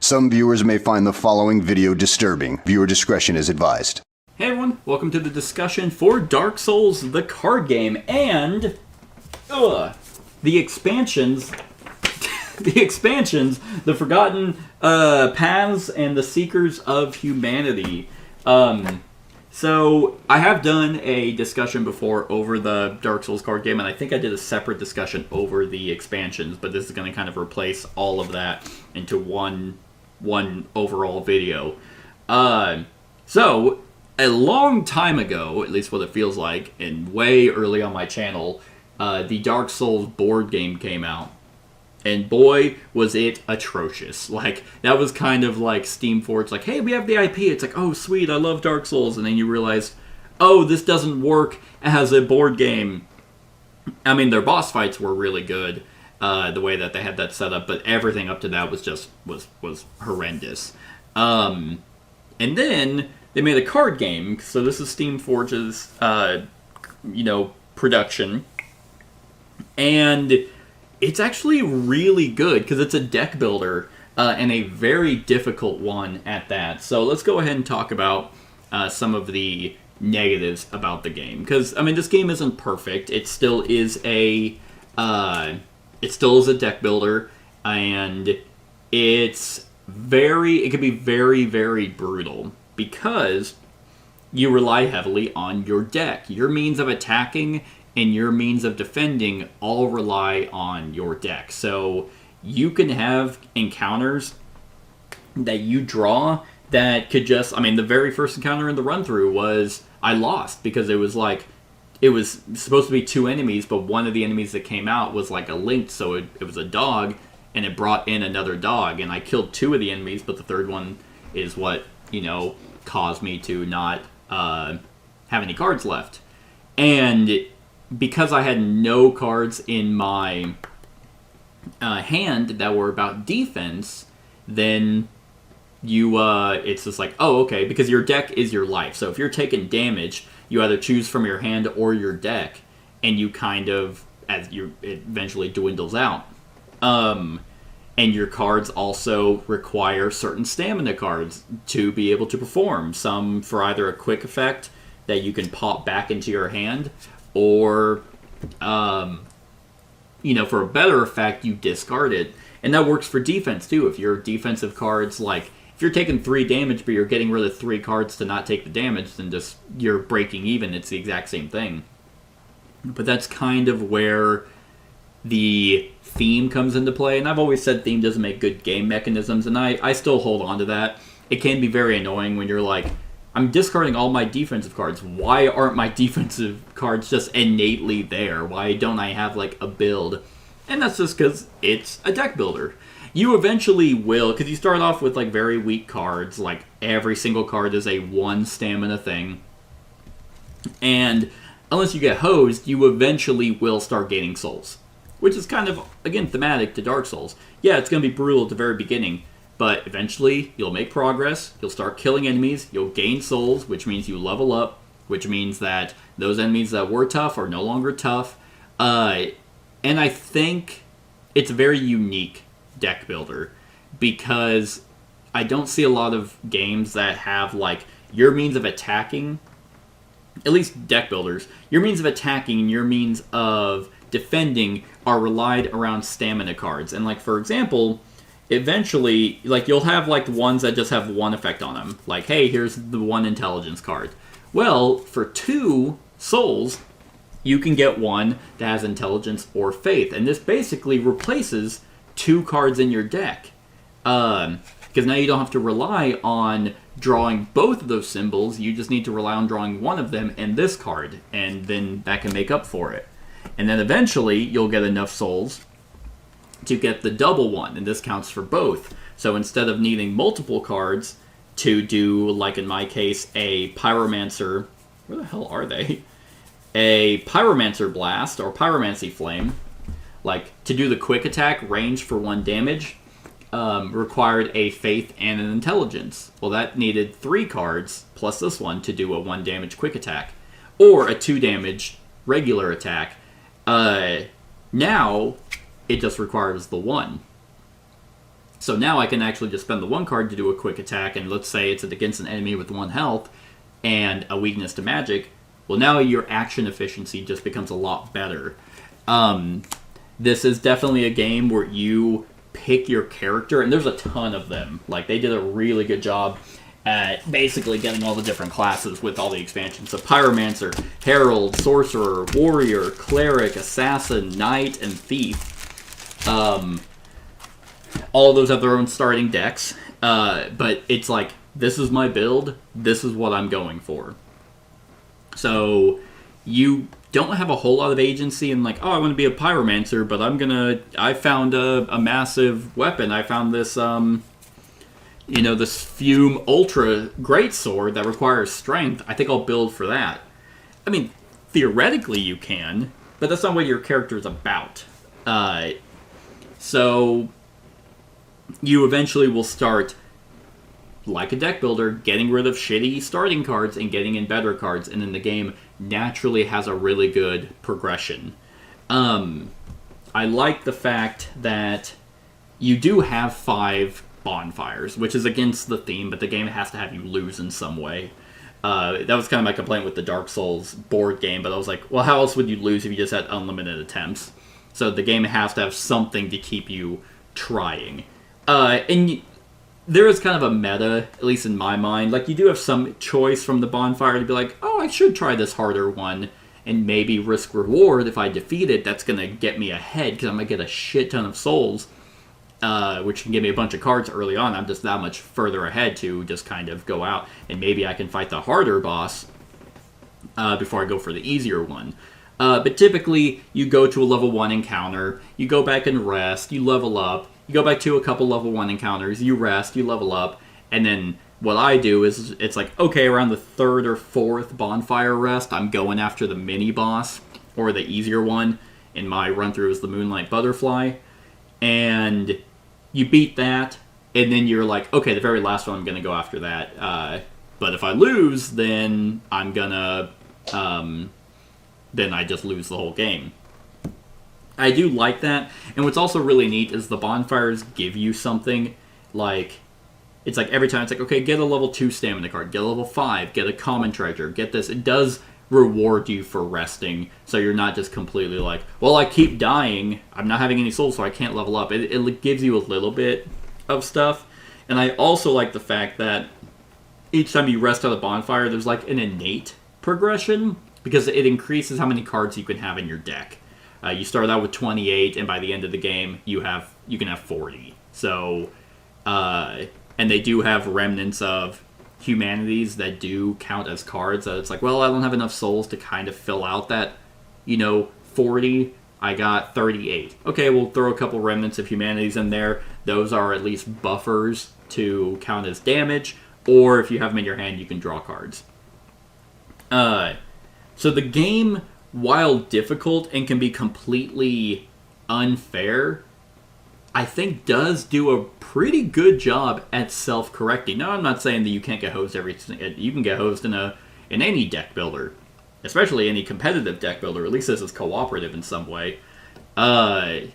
Some viewers may find the following video disturbing. Viewer discretion is advised. Hey everyone, welcome to the discussion for Dark Souls, the card game, and the expansions, the Forgotten Paths and the Seekers of Humanity. So I have done a discussion before over the Dark Souls card game, and I think I did a separate discussion over the expansions, but this is going to kind of replace all of that into one overall video. So a long time ago, at least what it feels like, and way early on my channel, the Dark Souls board game came out. And boy, was it atrocious. Like, that was kind of like Steam for it's like, hey, we have the IP. It's like, oh, sweet, I love Dark Souls. And then you realize, oh, this doesn't work as a board game. I mean, their boss fights were really good, the way that they had that set up, but everything up to that was just, was horrendous. And then they made a card game. So this is Steam Forge's, production. And it's actually really good because it's a deck builder and a very difficult one at that. So let's go ahead and talk about some of the negatives about the game. Because I mean, this game isn't perfect. It still is a deck builder, and it can be very, very brutal because you rely heavily on your deck. Your means of attacking and your means of defending all rely on your deck. So you can have encounters that you draw that could just... I mean, the very first encounter in the run-through was I lost because it was supposed to be two enemies, but one of the enemies that came out was like a link, so it was a dog, and it brought in another dog, and I killed two of the enemies, but the third one is what, caused me to not have any cards left. And because I had no cards in my hand that were about defense, then it's just like, oh, okay, because your deck is your life. So if you're taking damage, you either choose from your hand or your deck, and you kind of, it eventually dwindles out. And your cards also require certain stamina cards to be able to perform. Some for either a quick effect that you can pop back into your hand, or, for a better effect, you discard it. And that works for defense, too. If your defensive cards, like, if you're taking 3 damage, but you're getting rid of 3 cards to not take the damage, then just, you're breaking even. It's the exact same thing. But that's kind of where the theme comes into play. And I've always said theme doesn't make good game mechanisms, and I still hold on to that. It can be very annoying when you're like, I'm discarding all my defensive cards. Why aren't my defensive cards just innately there? Why don't I have, like, a build? And that's just because it's a deck builder. You eventually will, because you start off with, like, very weak cards. Like, every single card is a 1 stamina thing. And unless you get hosed, you eventually will start gaining souls. Which is kind of, again, thematic to Dark Souls. Yeah, it's going to be brutal at the very beginning, but eventually, you'll make progress, you'll start killing enemies, you'll gain souls, which means you level up, which means that those enemies that were tough are no longer tough. And I think it's a very unique deck builder, because I don't see a lot of games that have, like, your means of attacking, at least deck builders, your means of attacking and your means of defending are relied around stamina cards. And, like, for example, eventually, like, you'll have, like, ones that just have 1 effect on them. Like, hey, here's the 1 intelligence card. Well, for 2 souls, you can get one that has intelligence or faith. And this basically replaces 2 cards in your deck. Because now you don't have to rely on drawing both of those symbols. You just need to rely on drawing one of them and this card. And then that can make up for it. And then eventually, you'll get enough souls to get the double one, and this counts for both. So instead of needing multiple cards to do, like in my case, a Pyromancer... Where the hell are they? A Pyromancer Blast, or Pyromancy Flame. Like, to do the quick attack, range for 1 damage, required a Faith and an Intelligence. Well, that needed 3 cards, plus this one, to do a 1 damage quick attack. Or a 2 damage regular attack. Now, it just requires the 1. So now I can actually just spend the 1 card to do a quick attack, and let's say it's against an enemy with 1 health and a weakness to magic. Well, now your action efficiency just becomes a lot better. This is definitely a game where you pick your character, and there's a ton of them. Like, they did a really good job at basically getting all the different classes with all the expansions. So Pyromancer, Herald, Sorcerer, Warrior, Cleric, Assassin, Knight, and Thief. All of those have their own starting decks, but it's like, this is my build, this is what I'm going for. So you don't have a whole lot of agency in like, oh, I want to be a Pyromancer, but I found a massive weapon. I found this, this Fume Ultra Greatsword that requires strength. I think I'll build for that. I mean, theoretically you can, but that's not what your character is about. So you eventually will start, like a deck builder, getting rid of shitty starting cards and getting in better cards, and then the game naturally has a really good progression. I like the fact that you do have 5 bonfires, which is against the theme, but the game has to have you lose in some way. That was kind of my complaint with the Dark Souls board game, but I was like, well, how else would you lose if you just had unlimited attempts? So the game has to have something to keep you trying. There is kind of a meta, at least in my mind. Like, you do have some choice from the bonfire to be like, oh, I should try this harder one, and maybe risk reward. If I defeat it, that's going to get me ahead, because I'm going to get a shit ton of souls, which can give me a bunch of cards early on. I'm just that much further ahead to just kind of go out, and maybe I can fight the harder boss before I go for the easier one. But typically, you go to a level 1 encounter, you go back and rest, you level up, you go back to a couple level 1 encounters, you rest, you level up, and then what I do is, it's like, okay, around the 3rd or 4th bonfire rest, I'm going after the mini-boss, or the easier one. In my run-through is the Moonlight Butterfly. And you beat that, and then you're like, okay, the very last one, I'm going to go after that. But if I lose, then I'm going to... then I just lose the whole game. I do like that, and what's also really neat is the bonfires give you something, like, it's like every time it's like, okay, get a level 2 stamina card, get a level 5, get a common treasure, get this. It does reward you for resting, so you're not just completely like, well, I keep dying, I'm not having any souls, so I can't level up. It gives you a little bit of stuff, and I also like the fact that each time you rest on a bonfire, there's like an innate progression, because it increases how many cards you can have in your deck. You start out with 28, and by the end of the game, you can have 40. So, and they do have remnants of humanities that do count as cards. It's like, well, I don't have enough souls to kind of fill out that, 40. I got 38. Okay, we'll throw a couple remnants of humanities in there. Those are at least buffers to count as damage, or if you have them in your hand, you can draw cards. So the game, while difficult and can be completely unfair, I think does do a pretty good job at self-correcting. Now, I'm not saying that you can't get hosed you can get hosed in any deck builder, especially any competitive deck builder. At least this is cooperative in some way. I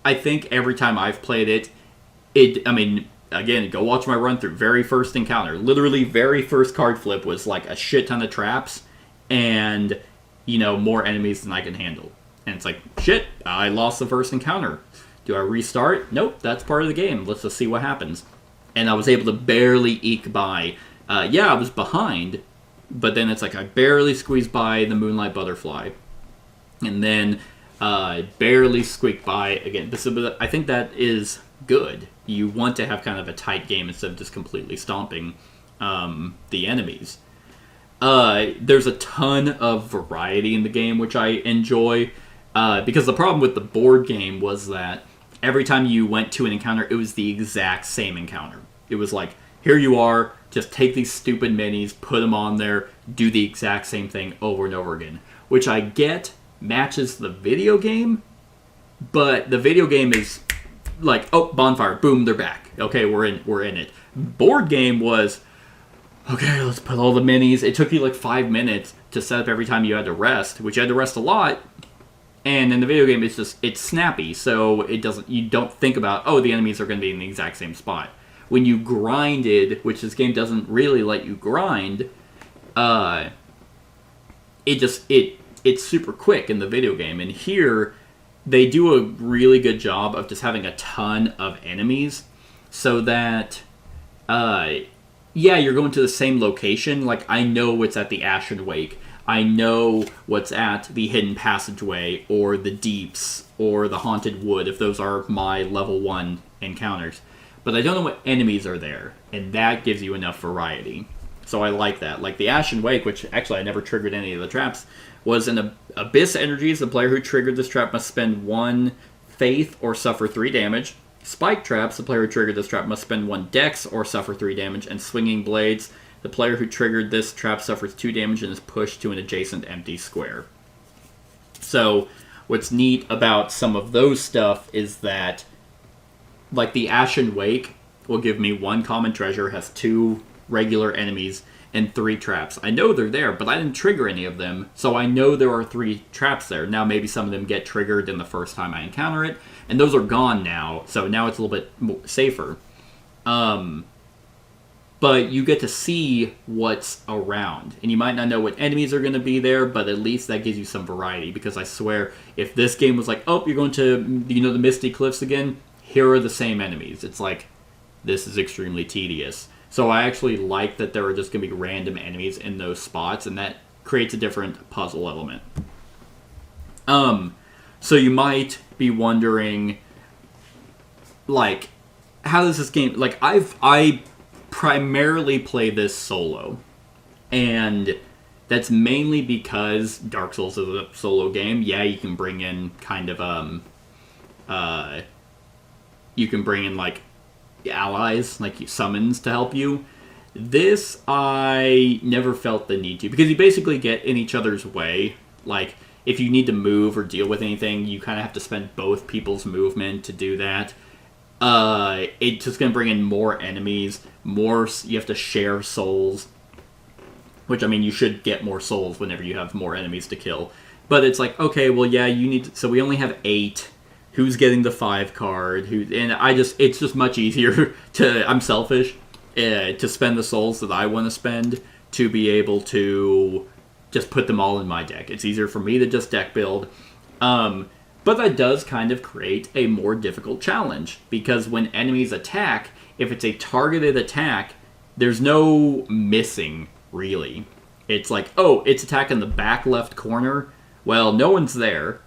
think every time I've played it, again, go watch my run-through. Very first encounter, literally very first card flip was like a shit ton of traps, and, more enemies than I can handle. And it's like, shit, I lost the first encounter. Do I restart? Nope, that's part of the game. Let's just see what happens. And I was able to barely eke by. I was behind, but then it's like I barely squeezed by the Moonlight Butterfly. And then barely squeaked by again. I think that is good. You want to have kind of a tight game instead of just completely stomping the enemies. There's a ton of variety in the game, which I enjoy, because the problem with the board game was that every time you went to an encounter, it was the exact same encounter. It was like, here you are, just take these stupid minis, put them on there, do the exact same thing over and over again, which I get matches the video game, but the video game is like, oh, bonfire, boom, they're back. Okay, we're in it. Board game was, okay, let's put all the minis. It took you like 5 minutes to set up every time you had to rest, which you had to rest a lot. And in the video game, it's snappy, so you don't think about, oh, the enemies are going to be in the exact same spot. When you grinded, which this game doesn't really let you grind, it's super quick in the video game. And here, they do a really good job of just having a ton of enemies, so that, you're going to the same location. Like, I know what's at the Ashen Wake. I know what's at the Hidden Passageway, or the Deeps, or the Haunted Wood, if those are my level 1 encounters. But I don't know what enemies are there, and that gives you enough variety. So I like that. Like the Ashen Wake, which actually I never triggered any of the traps, was an Abyss Energies. The player who triggered this trap must spend 1 Faith or suffer 3 damage. Spike Traps, the player who triggered this trap must spend 1 Dex or suffer 3 damage. And Swinging Blades, the player who triggered this trap suffers 2 damage and is pushed to an adjacent empty square. So what's neat about some of those stuff is that, like the Ashen Wake will give me 1 common treasure, has 2 regular enemies, and 3 traps. I know they're there, but I didn't trigger any of them, so I know there are 3 traps there. Now maybe some of them get triggered in the first time I encounter it, and those are gone now, so now it's a little bit safer. But you get to see what's around. And you might not know what enemies are going to be there, but at least that gives you some variety. Because I swear, if this game was like, oh, you're going to, the Misty Cliffs again, here are the same enemies. It's like, this is extremely tedious. So I actually like that there are just going to be random enemies in those spots, and that creates a different puzzle element. So you might be wondering, like, how does this game, like, I primarily play this solo, and that's mainly because Dark Souls is a solo game. Yeah, you can bring in kind of you can bring in like allies, like summons to help you. This I never felt the need to, because you basically get in each other's way. Like if you need to move or deal with anything, you kind of have to spend both people's movement to do that. It's just going to bring in more enemies, you have to share souls, which, I mean, you should get more souls whenever you have more enemies to kill. But it's like, okay, well, yeah, you need to, so we only have 8. Who's getting the 5 card? It's just much easier I'm selfish, to spend the souls that I want to spend to be able to just put them all in my deck. It's easier for me to just deck build. But that does kind of create a more difficult challenge, because when enemies attack, if it's a targeted attack, there's no missing, really. It's like, oh, it's attacking the back left corner. Well, no one's there.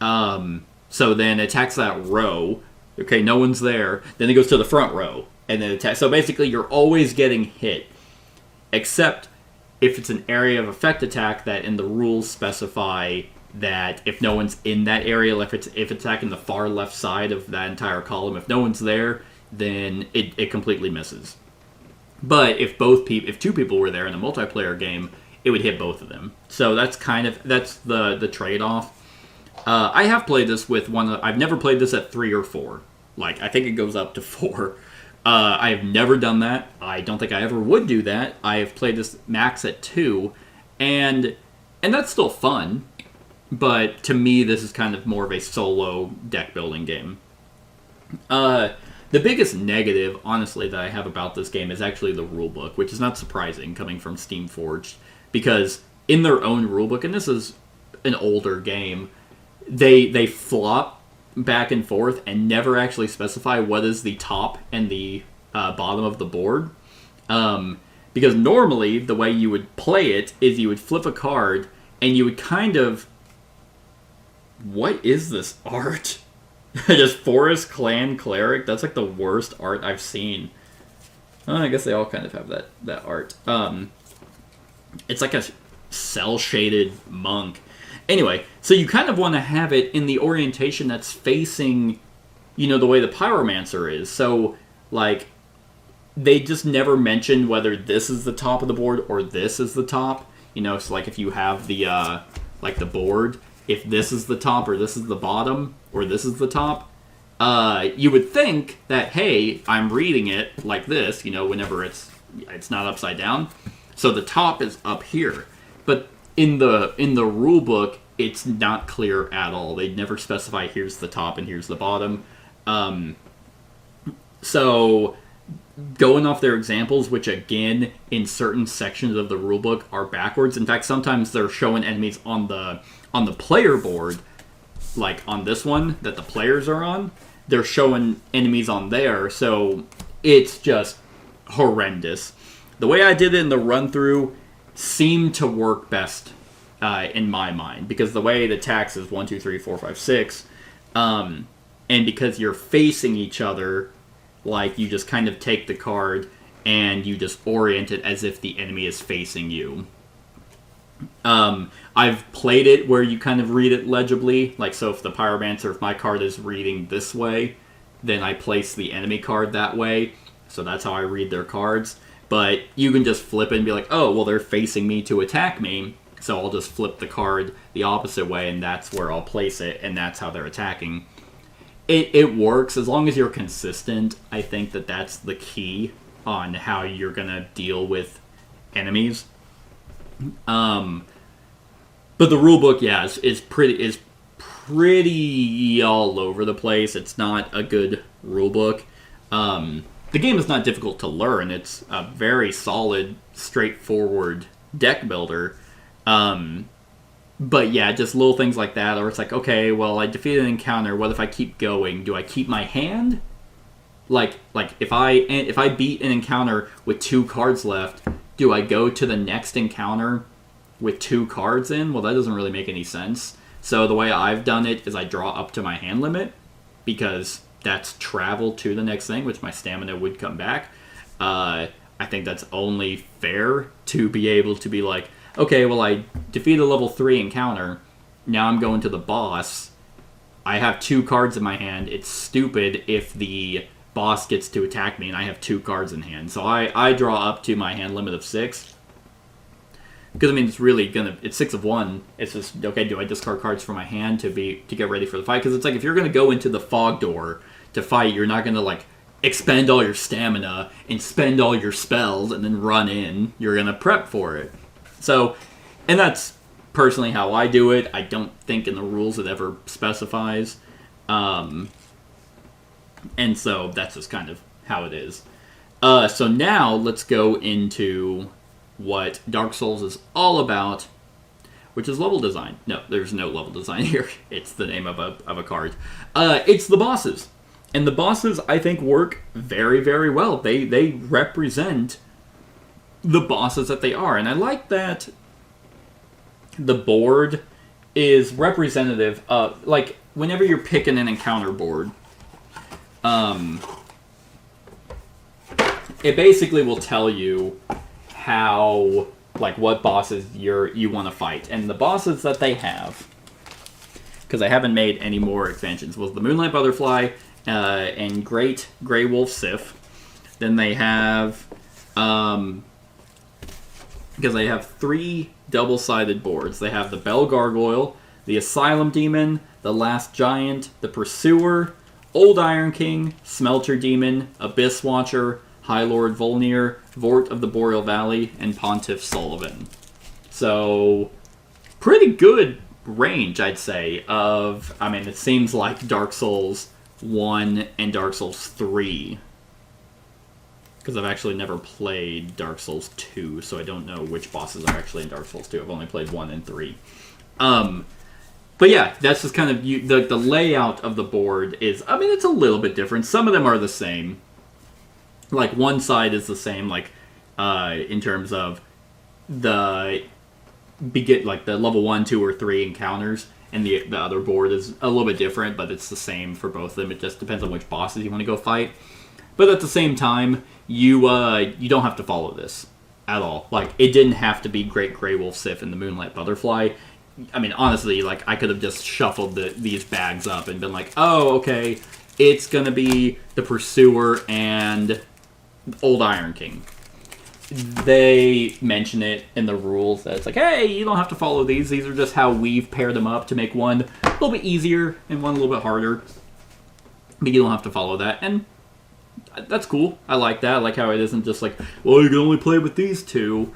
So then it attacks that row. Okay, no one's there. Then it goes to the front row, and then attacks. So basically, you're always getting hit, except if it's an area of effect attack that in the rules specify that if no one's in that area, if it's attacking the far left side of that entire column, if no one's there, then it completely misses. But if 2 people were there in a multiplayer game, it would hit both of them. So that's the trade-off. I have played this with I've never played this at 3 or 4. Like, I think it goes up to 4. I have never done that. I don't think I ever would do that. I have played this max at 2, and that's still fun. But to me, this is kind of more of a solo deck building game. The biggest negative, honestly, that I have about this game is actually the rulebook, which is not surprising coming from Steamforged, because in their own rulebook, and this is an older game, they flop back and forth and never actually specify what is the top and the bottom of the board. Because normally, the way you would play it is you would flip a card, and you would kind of... What is this art? Just Forest Clan Cleric? That's like the worst art I've seen. I guess they all kind of have that art. It's like a cel-shaded monk. Anyway, so you kind of want to have it in the orientation that's facing, the way the Pyromancer is. So, like, they just never mentioned whether this is the top of the board or this is the top. So like if you have the, the board... If this is the top or this is the bottom or this is the top, you would think that, hey, I'm reading it like this, whenever it's not upside down. So the top is up here. But in the rule book, it's not clear at all. They never specify here's the top and here's the bottom. So going off their examples, which again in certain sections of the rulebook are backwards. In fact, sometimes they're showing enemies on the player board, like on this one that the players are on. They're showing enemies on there, so it's just horrendous. The way I did it in the run through seemed to work best in my mind, because the way it attacks is 1, 2, 3, 4, 5, 6, and because you're facing each other. Like, you just kind of take the card and you just orient it as if the enemy is facing you. I've played it where you kind of read it legibly. Like, so if the Pyromancer, if my card is reading this way, then I place the enemy card that way. So that's how I read their cards. But you can just flip it and be like, oh, well, they're facing me to attack me. So I'll just flip the card the opposite way, and that's where I'll place it, and that's how they're attacking. It works as long as you're consistent. I think that's the key on how you're gonna deal with enemies. But the rulebook, yeah, is pretty all over the place. It's not a good rulebook. The game is not difficult to learn. It's a very solid, straightforward deck builder. But yeah, just little things like that, or it's like, okay, well, I defeated an encounter. What if I keep going? Do I keep my hand? Like if I beat an encounter with 2 cards left, do I go to the next encounter with 2 cards in? Well, that doesn't really make any sense. So the way I've done it is I draw up to my hand limit, because that's travel to the next thing, which my stamina would come back. I think that's only fair to be able to be like, okay, well, I defeat a level 3 encounter. Now I'm going to the boss. I have 2 cards in my hand. It's stupid if the boss gets to attack me and I have 2 cards in hand. So I draw up to my hand limit of 6. Because, I mean, it's 6 of 1. It's just, okay, do I discard cards from my hand to get ready for the fight? Because it's like, if you're going to go into the fog door to fight, you're not going to, like, expend all your stamina and spend all your spells and then run in. You're going to prep for it. So, and that's personally how I do it. I don't think in the rules it ever specifies. And so that's just kind of how it is. So now let's go into what Dark Souls is all about, which is level design. No, there's no level design here. It's the name of a card. It's the bosses. And the bosses, I think, work very, very well. They represent the bosses that they are. And I like that the board is representative of, like, whenever you're picking an encounter board, it basically will tell you how, like, what bosses you want to fight. And the bosses that they have, because I haven't made any more expansions, was the Moonlight Butterfly and Great Grey Wolf Sif. Then they have, because they have 3 double-sided boards. They have the Bell Gargoyle, the Asylum Demon, the Last Giant, the Pursuer, Old Iron King, Smelter Demon, Abyss Watcher, High Lord Volnir, Vort of the Boreal Valley, and Pontiff Sullivan. So, pretty good range, I'd say, of, I mean, it seems like Dark Souls 1 and Dark Souls 3. Because I've actually never played Dark Souls 2, so I don't know which bosses are actually in Dark Souls 2. I've only played 1 and 3. But yeah, that's just kind of, the layout of the board is, I mean, it's a little bit different. Some of them are the same. Like, one side is the same, like, in terms of the level 1, 2, or 3 encounters, and the other board is a little bit different, but it's the same for both of them. It just depends on which bosses you want to go fight. But at the same time, you don't have to follow this at all. Like, it didn't have to be Great Grey Wolf Sif and the Moonlight Butterfly. I mean, honestly, like, I could have just shuffled these bags up and been like, oh, okay, it's gonna be the Pursuer and Old Iron King. They mention it in the rules that it's like, hey, you don't have to follow these. These are just how we've paired them up to make one a little bit easier and one a little bit harder. But you don't have to follow that, and that's cool. I like that. I like how it isn't just like, well, you can only play with these 2.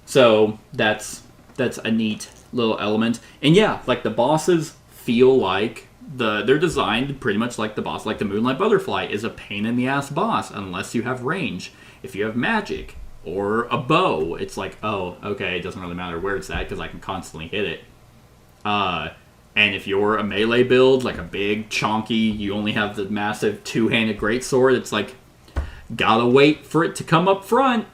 So that's that's a neat little element. And yeah, like the bosses feel like they're designed pretty much like the boss. Like the Moonlight Butterfly is a pain in the ass boss unless you have range. If you have magic or a bow, it's like, oh, okay, it doesn't really matter where it's at because I can constantly hit it. And if you're a melee build, like a big, chonky, you only have the massive two-handed greatsword, it's like, gotta wait for it to come up front.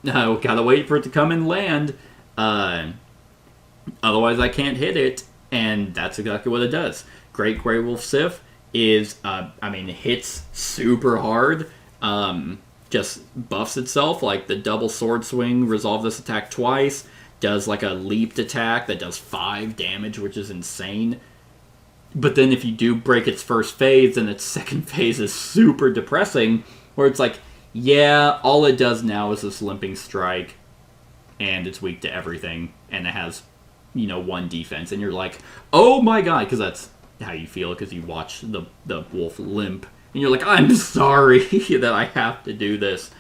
No, gotta wait for it to come and land. Otherwise, I can't hit it. And that's exactly what it does. Great Grey Wolf Sif is, it hits super hard. Just buffs itself, like the double sword swing, resolve this attack twice. Does like a leaped attack that does 5 damage, which is insane. But then if you do break its first phase, then its second phase is super depressing, where it's like, yeah, all it does now is this limping strike, and it's weak to everything, and it has, 1 defense, and you're like, oh my god, because that's how you feel, because you watch the wolf limp, and you're like, I'm sorry that I have to do this.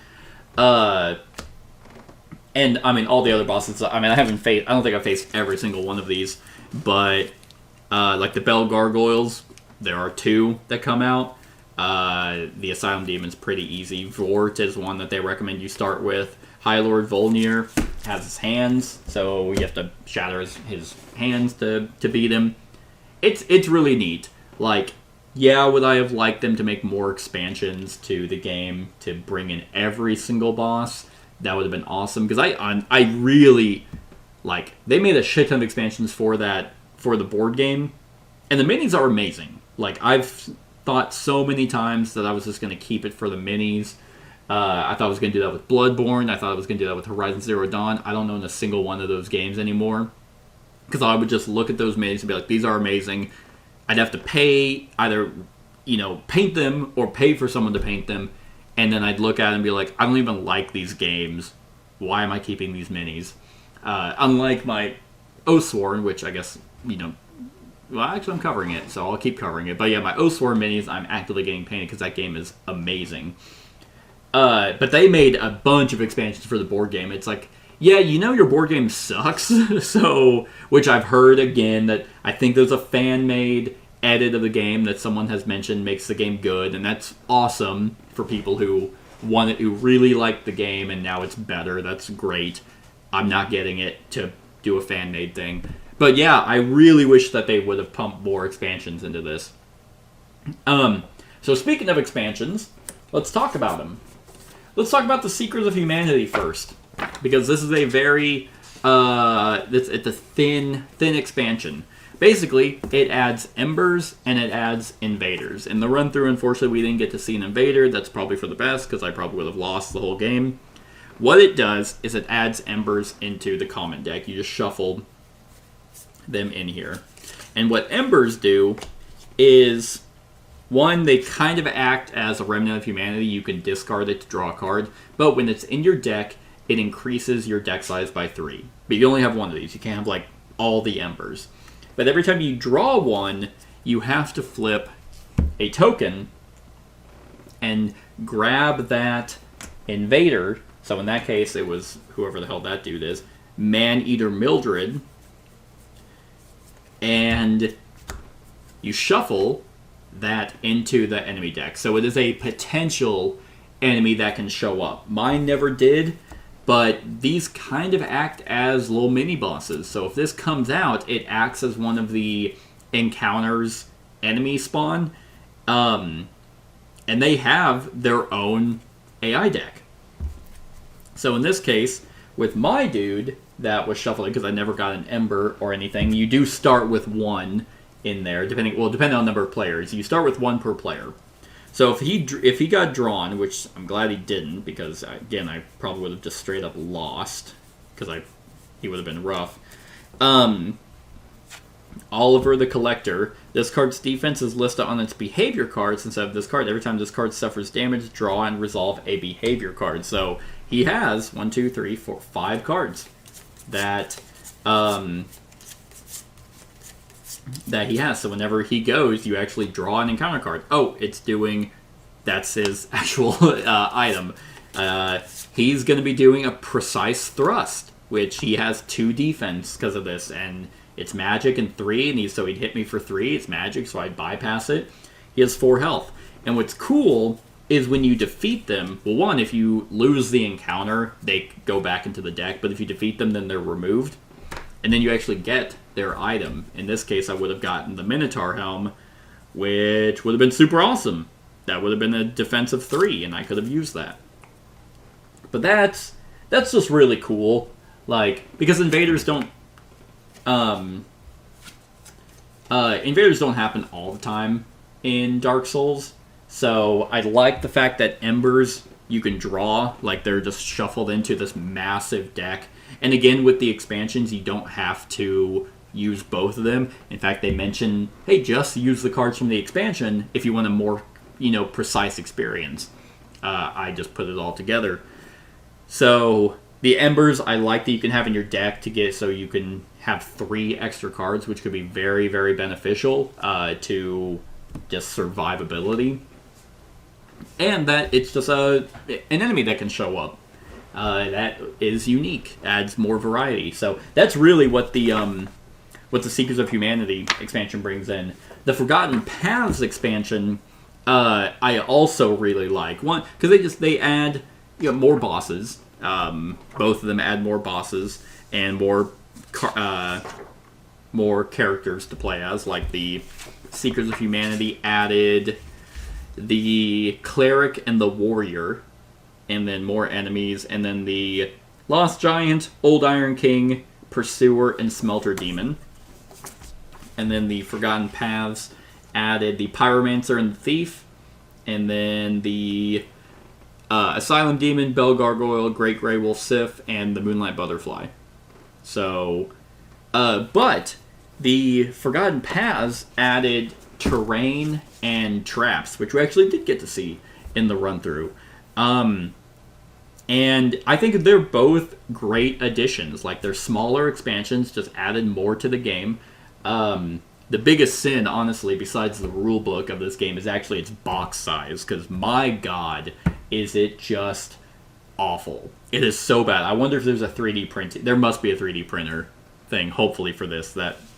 And, all the other bosses, I don't think I've faced every single one of these, but, like the Bell Gargoyles, there are 2 that come out. The Asylum Demon's pretty easy. Vort is one that they recommend you start with. High Lord Volnir has his hands, so you have to shatter his hands to beat him. It's really neat. Like, yeah, would I have liked them to make more expansions to the game to bring in every single boss? That would have been awesome, because I really, like, they made a shit ton of expansions for the board game, and the minis are amazing. Like, I've thought so many times that I was just going to keep it for the minis. I thought I was going to do that with Bloodborne. I thought I was going to do that with Horizon Zero Dawn. I don't own a single one of those games anymore, because I would just look at those minis and be like, these are amazing. I'd have to pay, either, paint them or pay for someone to paint them. And then I'd look at it and be like, I don't even like these games. Why am I keeping these minis? Unlike my Oathsworn, which I guess, well, actually I'm covering it, so I'll keep covering it. But yeah, my Oathsworn minis, I'm actively getting painted because that game is amazing. But they made a bunch of expansions for the board game. It's like, yeah, your board game sucks. So, which I've heard again, that I think there's a fan-made edit of the game that someone has mentioned makes the game good, and that's awesome for people who really like the game and now it's better. That's great. I'm not getting it to do a fan-made thing. But yeah, I really wish that they would have pumped more expansions into this. So speaking of expansions, let's talk about them. Let's talk about the Seekers of Humanity first, because this is a very it's a thin expansion. Basically, it adds Embers and it adds Invaders. In the run-through, unfortunately, we didn't get to see an Invader. That's probably for the best, because I probably would have lost the whole game. What it does is it adds Embers into the common deck. You just shuffle them in here. And what Embers do is, one, they kind of act as a Remnant of Humanity. You can discard it to draw a card. But when it's in your deck, it increases your deck size by 3. But you only have one of these. You can't have, like, all the Embers. But every time you draw one, you have to flip a token and grab that Invader. So in that case, it was whoever the hell that dude is, Man-Eater Mildred. And you shuffle that into the enemy deck. So it is a potential enemy that can show up. Mine never did, but these kind of act as little mini-bosses. So if this comes out, it acts as one of the encounters enemy spawn. And they have their own AI deck. So in this case, with my dude that was shuffling, because I never got an Ember or anything, you do start with 1 in there, depending on the number of players. You start with 1 per player. So if he got drawn, which I'm glad he didn't, because again I probably would have just straight up lost, because he would have been rough. Oliver the Collector. This card's defense is listed on its behavior cards instead of this card. Every time this card suffers damage, draw and resolve a behavior card. So he has 1, 2, 3, 4, 5 cards that he has. So whenever he goes, you actually draw an encounter card. Oh, that's his actual item. He's going to be doing a Precise Thrust. which he has 2 defense because of this, and it's magic and 3, and so he'd hit me for 3. It's magic, so I'd bypass it. He has 4 health. And what's cool is when you defeat them, well, one, if you lose the encounter, they go back into the deck, but if you defeat them, then they're removed. And then you actually get their item. In this case, I would have gotten the Minotaur Helm, which would have been super awesome. That would have been a defense of 3, and I could have used that. But that's just really cool. Like, because invaders don't happen all the time in Dark Souls. So I like the fact that Embers you can draw, like they're just shuffled into this massive deck. And again, with the expansions, you don't have to use both of them. In fact, they mention, hey, just use the cards from the expansion if you want a more, precise experience. I just put it all together. So the Embers, I like that you can have in your deck to get so you can have 3 extra cards, which could be very, very beneficial to just survivability. And that it's just an enemy that can show up. That is unique, adds more variety. So that's really what the Seekers of Humanity expansion brings in. The Forgotten Paths expansion, I also really like. One, because they add more bosses. Both of them add more bosses and more characters to play as. Like the Seekers of Humanity added the Cleric and the Warrior, and then more enemies, and then the Lost Giant, Old Iron King, Pursuer, and Smelter Demon. And then the Forgotten Paths added the Pyromancer and the Thief, and then the Asylum Demon, Bell Gargoyle, Great Grey Wolf Sith, and the Moonlight Butterfly. So, but the Forgotten Paths added terrain and traps, which we actually did get to see in the run-through. And I think they're both great additions. Like, they're smaller expansions, just added more to the game. The biggest sin, honestly, besides the rule book of this game is actually its box size, because my god, is it just awful. It is so bad. I wonder if there's a 3D printing. There must be a 3D printer thing, hopefully, for this,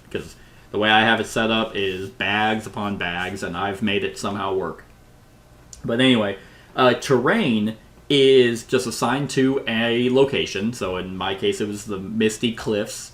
because the way I have it set up is bags upon bags, and I've made it somehow work. But anyway, terrain is just assigned to a location. So in my case, it was the Misty Cliffs.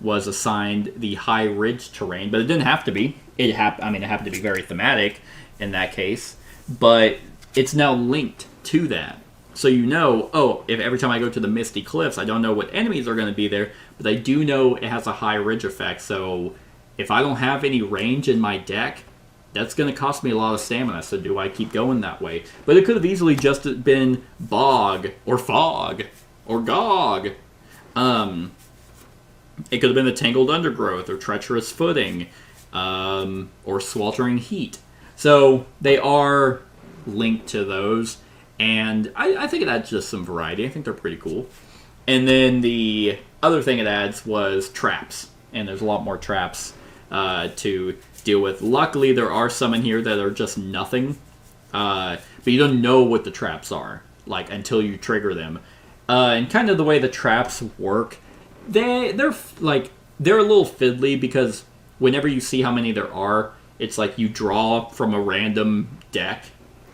Was assigned the High Ridge terrain, but it didn't have to be. It happened to be very thematic in that case, but it's now linked to that. So if every time I go to the Misty Cliffs, I don't know what enemies are going to be there, but I do know it has a High Ridge effect, so if I don't have any range in my deck, that's going to cost me a lot of stamina, so do I keep going that way? But it could have easily just been Bog, or Fog, or Gog. It could have been the Tangled Undergrowth, or Treacherous Footing, or Sweltering Heat. So they are linked to those, and I think it adds just some variety. I think they're pretty cool. And then the other thing it adds was traps, and there's a lot more traps to deal with. Luckily, there are some in here that are just nothing, but you don't know what the traps are, like, until you trigger them. And kind of the way the traps work, they're a little fiddly, because whenever you see how many there are, it's like you draw from a random deck,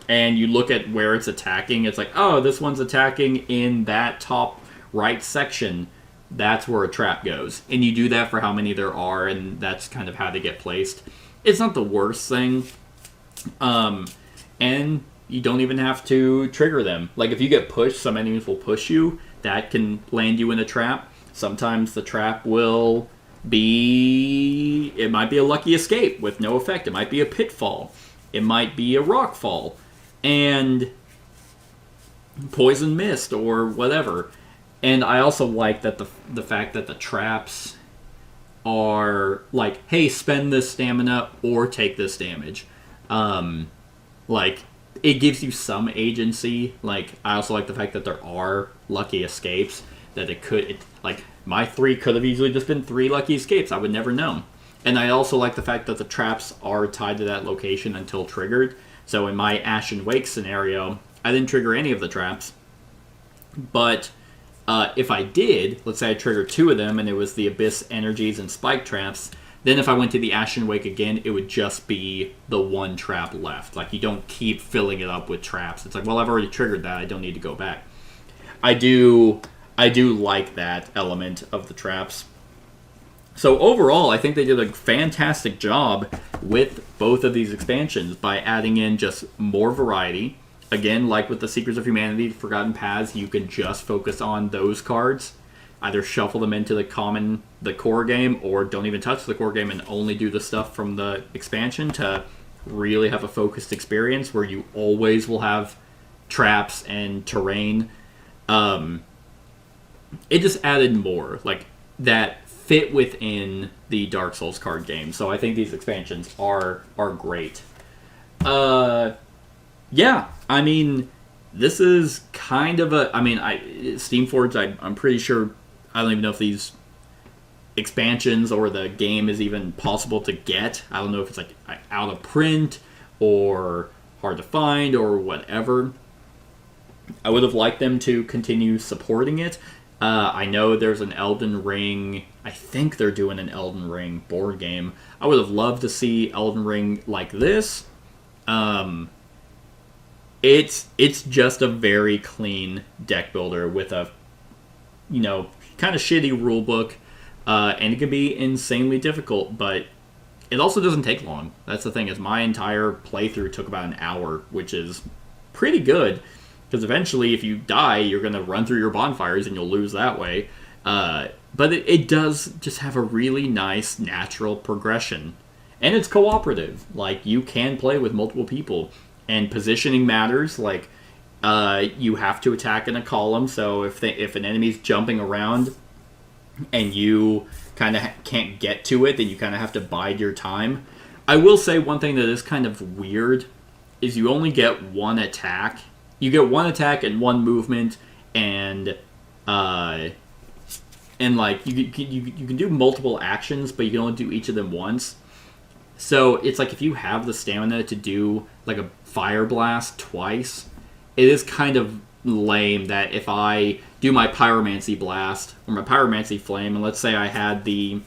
and you look at where it's attacking. It's like, oh, this one's attacking in that top right section. That's where a trap goes. And you do that for how many there are, and that's kind of how they get placed. It's not the worst thing. And you don't even have to trigger them. Like, if you get pushed, some enemies will push you. That can land you in a trap. Sometimes the trap will be... It might be a lucky escape with no effect. It might be a pitfall. It might be a rock fall. And poison mist or whatever. And I also like that the fact that the traps are like, hey, spend this stamina or take this damage. Like, it gives you some agency. Like, I also like the fact that there are lucky escapes. That my 3 could have easily just been 3 lucky escapes. I would never know. And I also like the fact that the traps are tied to that location until triggered. So in my Ashen Wake scenario, I didn't trigger any of the traps. But If I did, let's say I triggered 2 of them and it was the Abyss Energies and Spike Traps, then if I went to the Ashen Wake again, it would just be the 1 trap left. Like, you don't keep filling it up with traps. It's like, well, I've already triggered that. I don't need to go back. I do like that element of the traps. So overall, I think they did a fantastic job with both of these expansions by adding in just more variety. Again, like with the Secrets of Humanity, Forgotten Paths, you can just focus on those cards. Either shuffle them into the core game, or don't even touch the core game and only do the stuff from the expansion to really have a focused experience where you always will have traps and terrain. It just added more, like, that fit within the Dark Souls card game. So I think these expansions are great. Yeah, I mean, this is kind of a... I mean, Steamforged, I'm pretty sure... I don't even know if these expansions or the game is even possible to get. I don't know if it's, like, out of print or hard to find or whatever. I would have liked them to continue supporting it. I know there's an Elden Ring... I think they're doing an Elden Ring board game. I would have loved to see Elden Ring like this. It's just a very clean deck builder with a, kind of shitty rule book. And it can be insanely difficult, but it also doesn't take long. That's the thing, is my entire playthrough took about an hour, which is pretty good. Because eventually, if you die, you're going to run through your bonfires and you'll lose that way. But it does just have a really nice, natural progression. And it's cooperative. Like, you can play with multiple people. And positioning matters. Like, you have to attack in a column. So if an enemy's jumping around and you kind of can't get to it, then you kind of have to bide your time. I will say one thing that is kind of weird is you only get one attack. You get one attack and one movement, and like you can do multiple actions, but you can only do each of them once. So it's like if you have the stamina to do like a fire blast twice, it is kind of lame that if I do my pyromancy blast or my pyromancy flame, and let's say I had the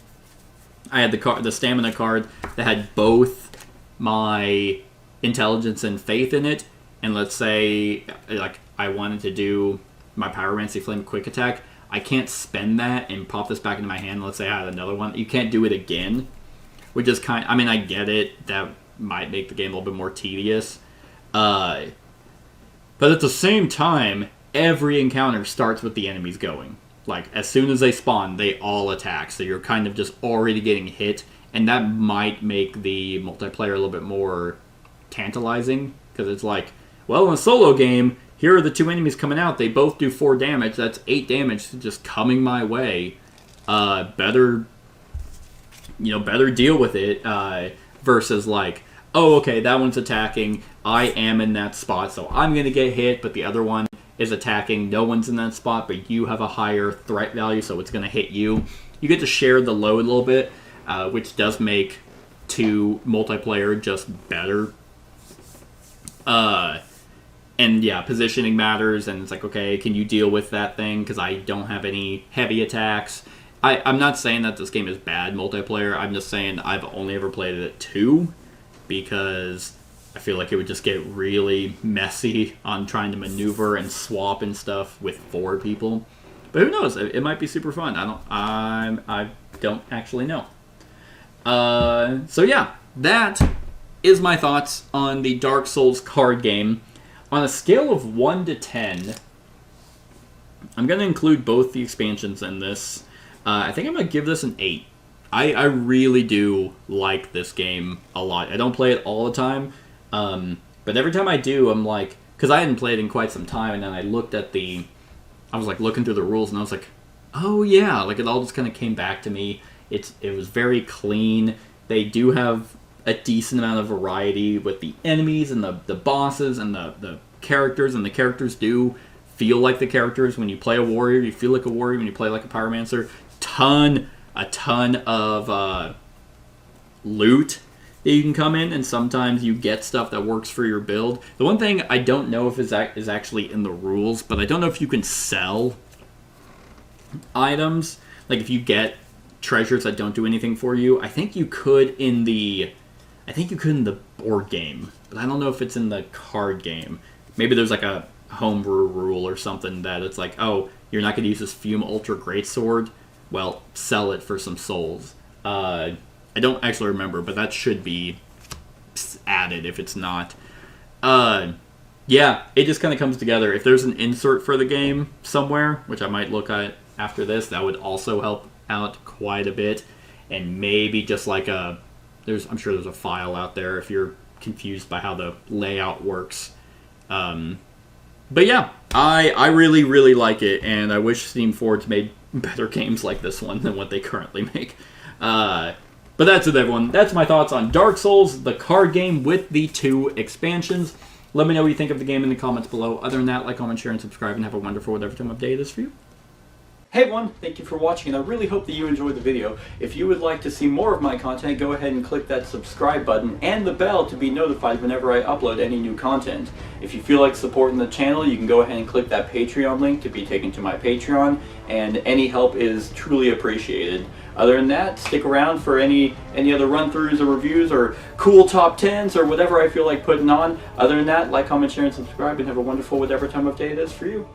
stamina card that had both my intelligence and faith in it, and let's say like I wanted to do my pyromancy flame quick attack, I can't spend that and pop this back into my hand. Let's say I had another one. You can't do it again, which is I mean, I get it. That might make the game a little bit more tedious. But at the same time, every encounter starts with the enemies going. Like, as soon as they spawn, they all attack. So you're kind of just already getting hit. And that might make the multiplayer a little bit more tantalizing. Because it's like, well, in a solo game, here are the 2 enemies coming out. They both do 4 damage. That's 8 damage just coming my way. Better deal with it. Versus like, oh, okay, that one's attacking. I am in that spot, so I'm going to get hit, but the other one is attacking. No one's in that spot, but you have a higher threat value, so it's going to hit you. You get to share the load a little bit, which does make 2 multiplayer just better. And yeah, positioning matters, and it's like, okay, can you deal with that thing? Because I don't have any heavy attacks. I'm not saying that this game is bad multiplayer. I'm just saying I've only ever played it at 2, because I feel like it would just get really messy on trying to maneuver and swap and stuff with 4 people. But who knows? It might be super fun. I don't actually know. So yeah, that is my thoughts on the Dark Souls card game. On a scale of 1 to 10, I'm going to include both the expansions in this. I think I'm going to give this an 8. I really do like this game a lot. I don't play it all the time, but every time I do, I'm like... Because I hadn't played in quite some time, and then I looked at I was like looking through the rules, and I was like, oh yeah, like it all just kind of came back to me. It was very clean. They do have a decent amount of variety with the enemies and the bosses and the characters, and the characters do feel like the characters. When you play a warrior, you feel like a warrior. When you play like a pyromancer, a ton of loot that you can come in, and sometimes you get stuff that works for your build. The one thing I don't know if is actually in the rules, but I don't know if you can sell items, like if you get treasures that don't do anything for you, I think you could in the board game, but I don't know if it's in the card game. Maybe there's like a homebrew rule or something that it's like, oh, you're not going to use this Fume Ultra Greatsword. Well, sell it for some souls. I don't actually remember, but that should be added if it's not. Yeah, it just kind of comes together. If there's an insert for the game somewhere, which I might look at after this, that would also help out quite a bit. And maybe just like I'm sure there's a file out there if you're confused by how the layout works. But yeah, I really, really like it, and I wish Steam Forge made better games like this one than what they currently make. But that's it, everyone. That's my thoughts on Dark Souls, the card game with the 2 expansions. Let me know what you think of the game in the comments below. Other than that, like, comment, share, and subscribe, and have a wonderful whatever time of day it is for you. Hey everyone, thank you for watching, and I really hope that you enjoyed the video. If you would like to see more of my content, go ahead and click that subscribe button and the bell to be notified whenever I upload any new content. If you feel like supporting the channel, you can go ahead and click that Patreon link to be taken to my Patreon, and any help is truly appreciated. Other than that, stick around for any other run-throughs or reviews or cool top 10s or whatever I feel like putting on. Other than that, like, comment, share, and subscribe, and have a wonderful whatever time of day it is for you.